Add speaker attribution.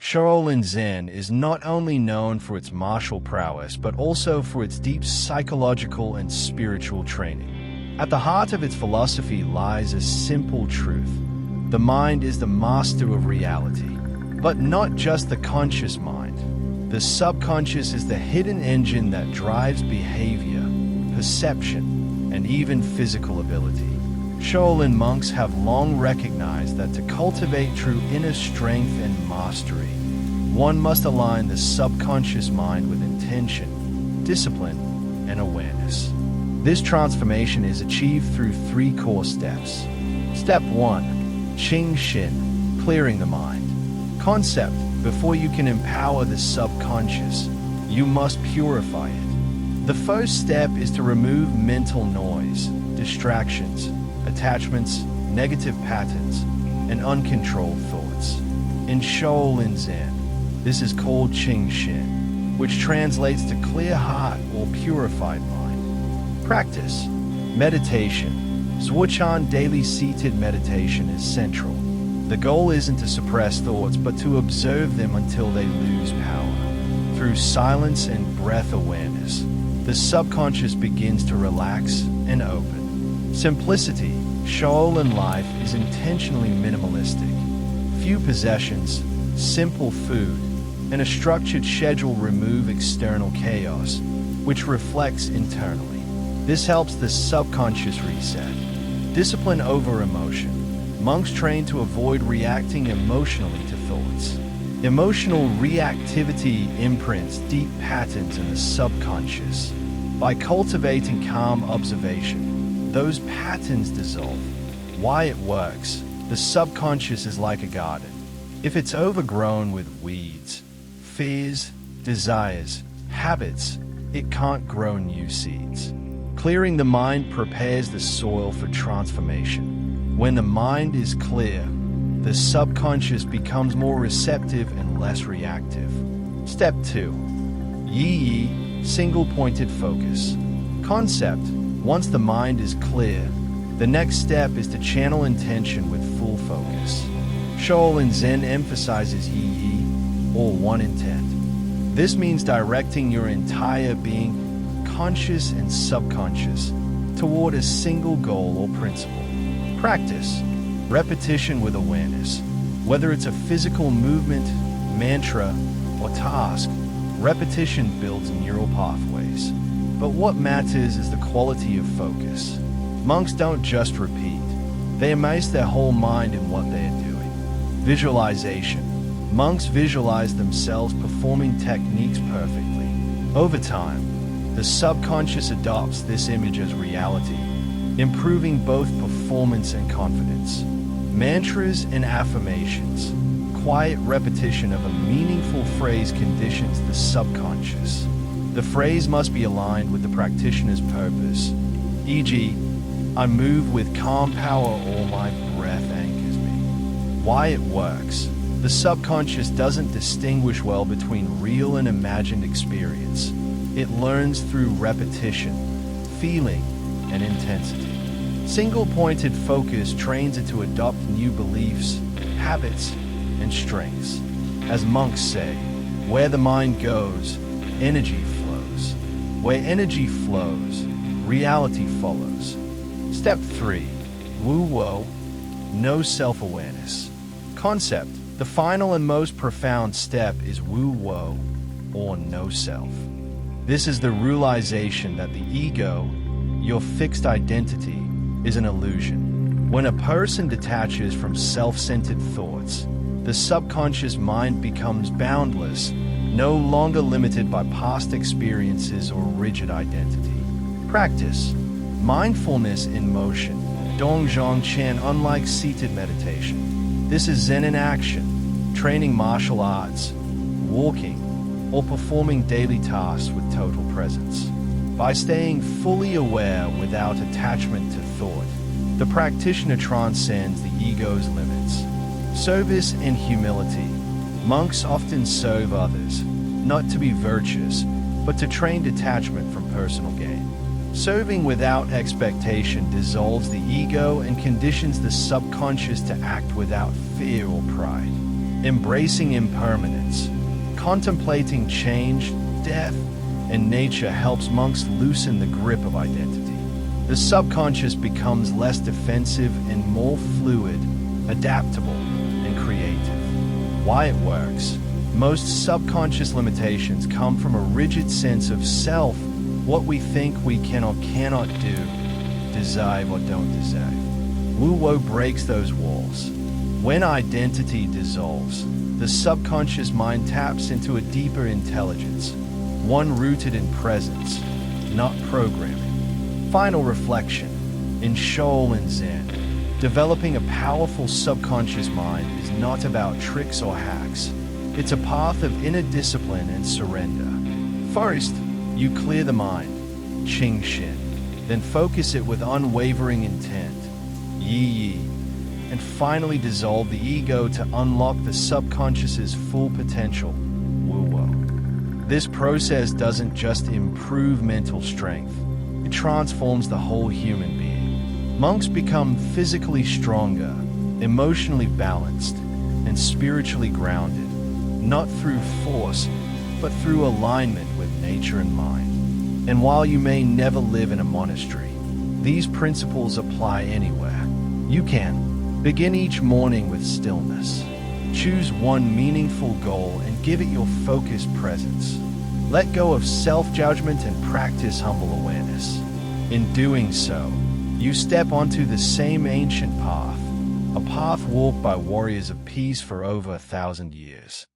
Speaker 1: Shaolin Zen is not only known for its martial prowess, but also for its deep psychological and spiritual training. At the heart of its philosophy lies a simple truth. The mind is the master of reality, but not just the conscious mind. The subconscious is the hidden engine that drives behavior, perception, and even physical ability. Shaolin monks have long recognized that to cultivate true inner strength and mastery, one must align the subconscious mind with intention, discipline, and awareness. This transformation is achieved through 3 core steps. Step 1. Qing Xin, clearing the mind. Concept: before you can empower the subconscious, you must purify it. The first step is to remove mental noise, distractions, attachments, negative patterns, and uncontrolled thoughts. In Shaolin Zen, this is called Qing Xin, which translates to clear heart or purified mind. Practice: meditation. Zhuochan daily seated meditation is central. The goal isn't to suppress thoughts, but to observe them until they lose power. Through silence and breath awareness, the subconscious begins to relax and open. Simplicity. Shaolin life is intentionally minimalistic. Few possessions, simple food, and a structured schedule remove external chaos, which reflects internally. This helps the subconscious reset. Discipline over emotion. Monks train to avoid reacting emotionally to thoughts. Emotional reactivity imprints deep patterns in the subconscious. By cultivating calm observation, those patterns dissolve. Why it works: the subconscious is like a garden. If it's overgrown with weeds, fears, desires, habits, it can't grow new seeds. Clearing the mind prepares the soil for transformation. When the mind is clear, the subconscious becomes more receptive and less reactive. Step 2. Yi, single-pointed focus. Concept: once the mind is clear, the next step is to channel intention with full focus. Shaolin Zen emphasizes Yi, or one intent. This means directing your entire being, conscious and subconscious, toward a single goal or principle. Practice: repetition with awareness. Whether it's a physical movement, mantra, or task, repetition builds neural pathways. But what matters is the quality of focus. Monks don't just repeat, they immerse their whole mind in what they are doing. Visualization. Monks visualize themselves performing techniques perfectly. Over time, the subconscious adopts this image as reality, improving both performance and confidence. Mantras and affirmations. Quiet repetition of a meaningful phrase conditions the subconscious. The phrase must be aligned with the practitioner's purpose, e.g., I move with calm power or my breath anchors me. Why it works: the subconscious doesn't distinguish well between real and imagined experience. It learns through repetition, feeling, and intensity. Single-pointed focus trains it to adopt new beliefs, habits, and strengths. As monks say, where the mind goes, energy flows. Where energy flows, reality follows. Step 3. Wu-wo, no self-awareness. Concept: the final and most profound step is wu-wo, or no self. This is the realization that the ego, your fixed identity, is an illusion. When a person detaches from self-centered thoughts, the subconscious mind becomes boundless, no longer limited by past experiences or rigid identity. Practice: mindfulness in motion. Dongzhong Chen. Unlike seated meditation, this is Zen in action, training martial arts, walking, or performing daily tasks with total presence. By staying fully aware without attachment to thought, the practitioner transcends the ego's limits. Service and humility. Monks often serve others, not to be virtuous, but to train detachment from personal gain. Serving without expectation dissolves the ego and conditions the subconscious to act without fear or pride. Embracing impermanence, contemplating change, death, and nature helps monks loosen the grip of identity. The subconscious becomes less defensive and more fluid, adaptable, and creative. Why it works? Most subconscious limitations come from a rigid sense of self, what we think we can or cannot do, deserve or don't deserve. Wu-Wo breaks those walls. When identity dissolves, the subconscious mind taps into a deeper intelligence, one rooted in presence, not programming. Final reflection. In Shaolin Zen, developing a powerful subconscious mind is not about tricks or hacks. It's a path of inner discipline and surrender. First, you clear the mind, Qing Shin, then focus it with unwavering intent, Yi Yi, and finally dissolve the ego to unlock the subconscious's full potential, Wu-Wo. This process doesn't just improve mental strength, it transforms the whole human being. Monks become physically stronger, emotionally balanced, and spiritually grounded, not through force, but through alignment with nature and mind. And while you may never live in a monastery, these principles apply anywhere. You can begin each morning with stillness. Choose one meaningful goal and give it your focused presence. Let go of self-judgment and practice humble awareness. In doing so, you step onto the same ancient path, a path walked by warriors of peace for over 1,000 years.